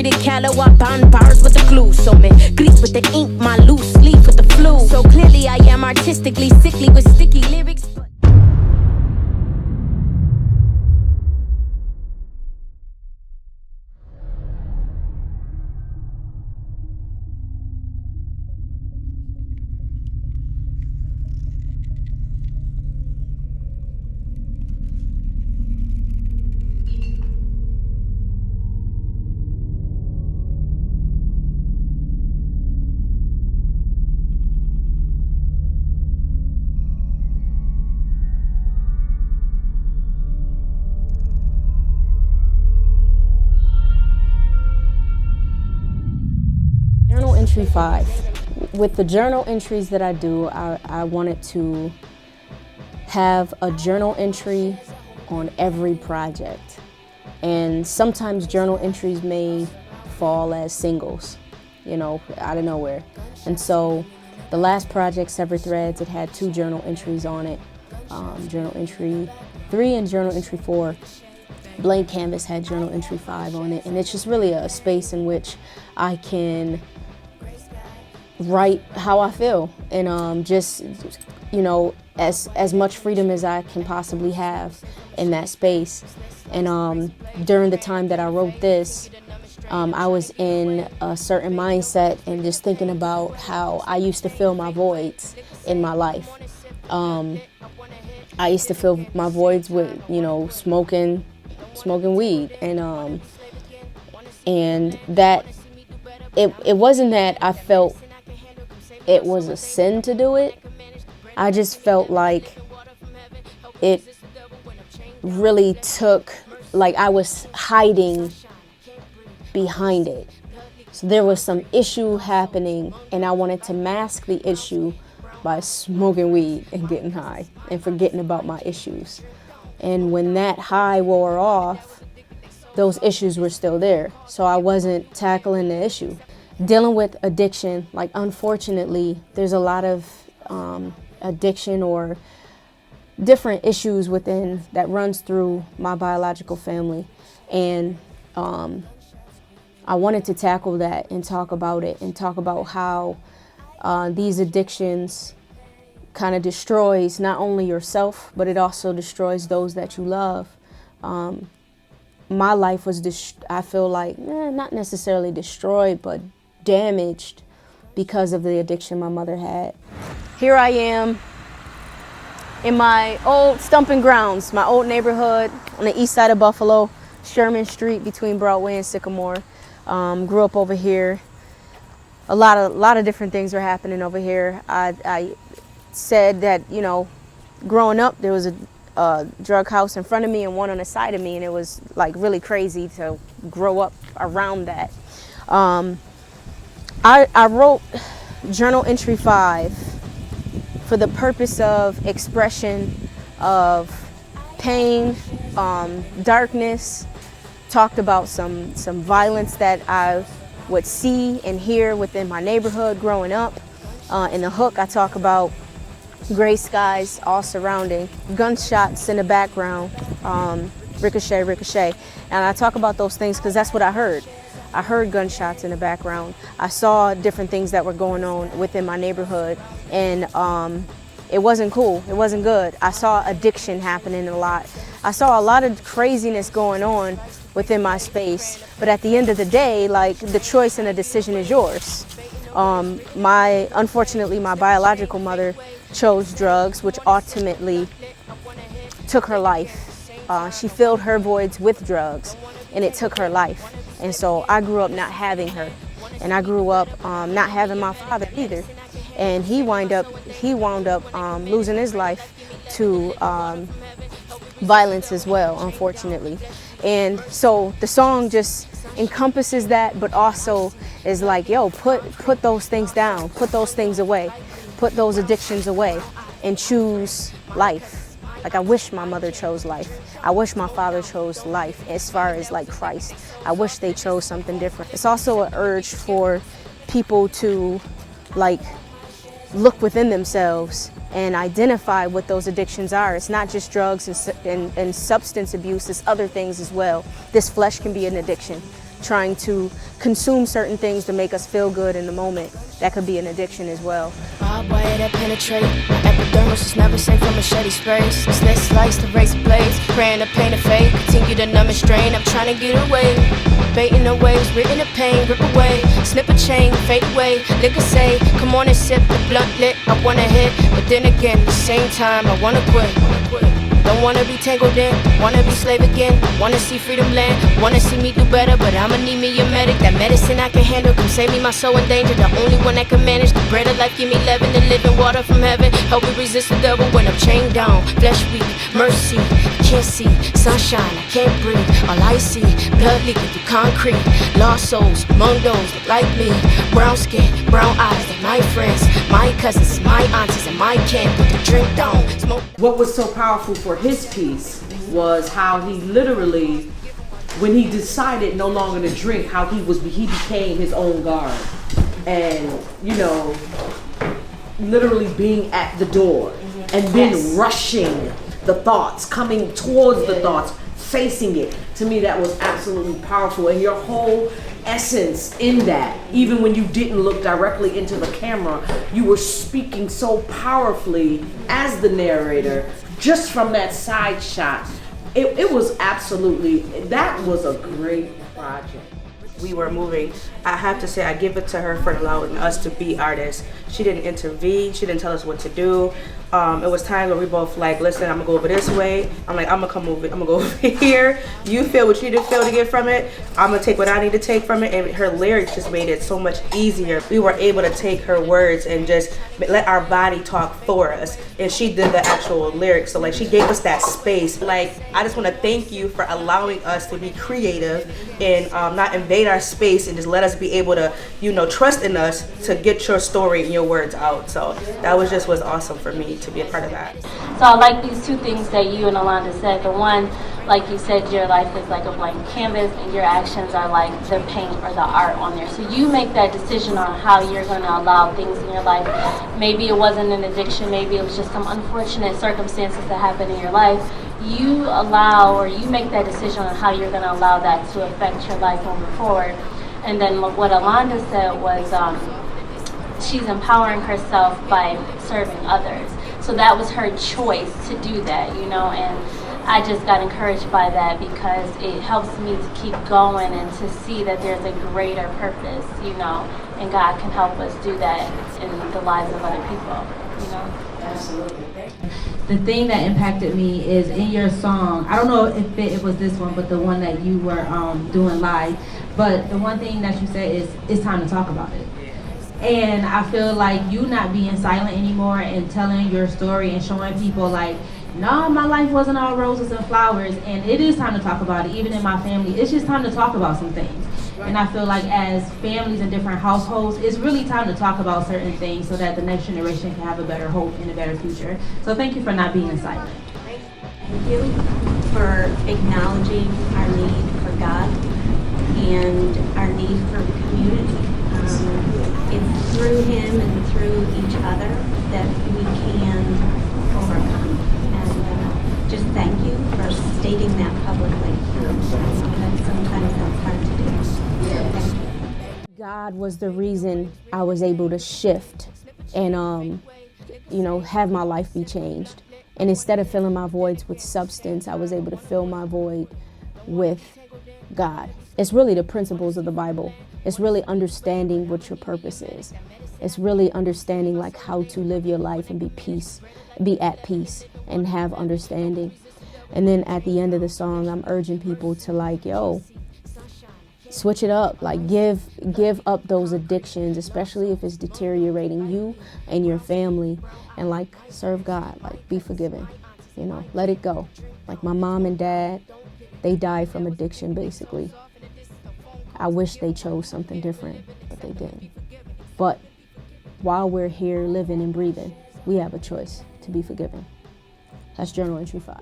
treated callow, I bind bars with the glue. So man, Greek with the ink, my loose leaf with the flu. So clearly I am artistically sickly with sticky lyrics. Journal entry 5. With the journal entries that I do, I wanted to have a journal entry on every project. And sometimes journal entries may fall as singles, you know, out of nowhere. And so the last project, Severed Threads, it had 2 journal entries on it. Journal entry 3 and journal entry 4. BLNKNVS had journal entry 5 on it. And it's just really a space in which I can write how I feel and just, you know, as much freedom as I can possibly have in that space. And during the time that I wrote this, I was in a certain mindset and just thinking about how I used to fill my voids in my life. I used to fill my voids with, you know, smoking weed, and that it wasn't that I felt it was a sin to do it. I just felt like it really took, like I was hiding behind it. So there was some issue happening and I wanted to mask the issue by smoking weed and getting high and forgetting about my issues. And when that high wore off, those issues were still there. So I wasn't tackling the issue. Dealing with addiction, like unfortunately, there's a lot of addiction or different issues within that runs through my biological family. And I wanted to tackle that and talk about it and talk about how these addictions kind of destroys not only yourself, but it also destroys those that you love. My life was, I feel like, not necessarily destroyed, but damaged because of the addiction my mother had. Here I am in my old stomping grounds, my old neighborhood on the east side of Buffalo, Sherman Street between Broadway and Sycamore. Grew up over here. A lot of different things were happening over here. I said that, you know, growing up there was a drug house in front of me and one on the side of me, and it was like really crazy to grow up around that. I wrote journal entry 5 for the purpose of expression of pain, darkness, talked about some violence that I would see and hear within my neighborhood growing up. In the hook, I talk about gray skies all surrounding, gunshots in the background, ricochet, ricochet. And I talk about those things because that's what I heard. I heard gunshots in the background. I saw different things that were going on within my neighborhood, and it wasn't cool, it wasn't good. I saw addiction happening a lot. I saw a lot of craziness going on within my space, but at the end of the day, like, the choice and the decision is yours. Unfortunately, my biological mother chose drugs, which ultimately took her life. She filled her voids with drugs, and it took her life. And so I grew up not having her, and I grew up not having my father either. And he wound up losing his life to violence as well, unfortunately. And so the song just encompasses that, but also is like, yo, put those things down, put those things away, put those addictions away, and choose life. Like, I wish my mother chose life. I wish my father chose life as far as like Christ. I wish they chose something different. It's also an urge for people to like look within themselves and identify what those addictions are. It's not just drugs and substance abuse, it's other things as well. This flesh can be an addiction. trying to consume certain things to make us feel good in the moment. That could be an addiction as well. Barbed wire that penetrate. My epidermis is never safe from machete sprays. Slit slice the razor blades. Praying the pain to fade. Continue to numb and strain. I'm trying to get away. Baiting the waves, written the pain, rip away. Snip a chain, fade away. Liquor say, come on and sip the blunt lit. I wanna hit, but then again, at the same time, I wanna quit. Don't wanna be tangled in, wanna be slave again. Wanna see freedom land, wanna see me do better, but I'ma need me a medic. That medicine I can handle, come save me, my soul in danger. The only one that can manage the bread of life, give me leaven, the living water from heaven. Help me resist the devil when I'm chained down. Flesh weak, mercy, can't see, sunshine, I can't breathe. All I see, blood leaking through concrete. Lost souls, among those that like me. Brown skin, brown eyes, they're my friends, my cousins, my aunties, and my kin. Put the drink down, smoke. What was so powerful for his piece was how he literally, when he decided no longer to drink, how he became his own guard. And, you know, literally being at the door and then rushing the thoughts, coming towards the thoughts, facing it. To me, that was absolutely powerful. And your whole essence in that, even when you didn't look directly into the camera, you were speaking so powerfully as the narrator, just from that side shot. It was absolutely, that was a great project. We were moving. I have to say, I give it to her for allowing us to be artists. She didn't intervene. She didn't tell us what to do. It was times where we both like, listen, I'm gonna go over this way. I'm like, I'm gonna go over here. You feel what you need to feel to get from it. I'm gonna take what I need to take from it. And her lyrics just made it so much easier. We were able to take her words and just let our body talk for us. And she did the actual lyrics. So like, she gave us that space. Like, I just wanna thank you for allowing us to be creative and not invade our space and just let us be able to, you know, trust in us to get your story and your words out. So that was awesome for me to be a part of that. So I like these two things that you and Alonda said. The one, like you said, your life is like a blank canvas and your actions are like the paint or the art on there. So you make that decision on how you're going to allow things in your life. Maybe it wasn't an addiction, maybe it was just some unfortunate circumstances that happened in your life. You allow, or you make that decision on how you're going to allow that to affect your life moving forward. And then what Alonda said was she's empowering herself by serving others. So that was her choice to do that, you know, and I just got encouraged by that because it helps me to keep going and to see that there's a greater purpose, you know, and God can help us do that in the lives of other people, you know. Absolutely. The thing that impacted me is in your song, I don't know if it was this one, but the one that you were doing live, but the one thing that you said is, it's time to talk about it. And I feel like you not being silent anymore and telling your story and showing people like, no, my life wasn't all roses and flowers, and it is time to talk about it. Even in my family, it's just time to talk about some things. And I feel like as families in different households, it's really time to talk about certain things so that the next generation can have a better hope and a better future. So thank you for not being silent. Thank you for acknowledging our need for God and our need for community. It's through Him and through each other that we can overcome. And just thank you for stating that publicly. Sometimes that's hard to do. So thank you. God was the reason I was able to shift and, you know, have my life be changed. And instead of filling my voids with substance, I was able to fill my void with God. It's really the principles of the Bible. It's really understanding what your purpose is. It's really understanding like how to live your life and be at peace and have understanding. And then at the end of the song, I'm urging people to like, yo, switch it up. Like give up those addictions, especially if it's deteriorating you and your family, and like serve God, like be forgiven, you know, let it go. Like my mom and dad, they died from addiction basically. I wish they chose something different, but they didn't. But while we're here living and breathing, we have a choice to be forgiven. That's Journal Entry 5.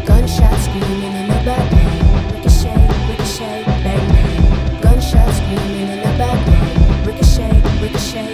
Gunshots screaming in the background. Ricochet, ricochet, bang bang. Gunshots screaming in the background. Ricochet, ricochet.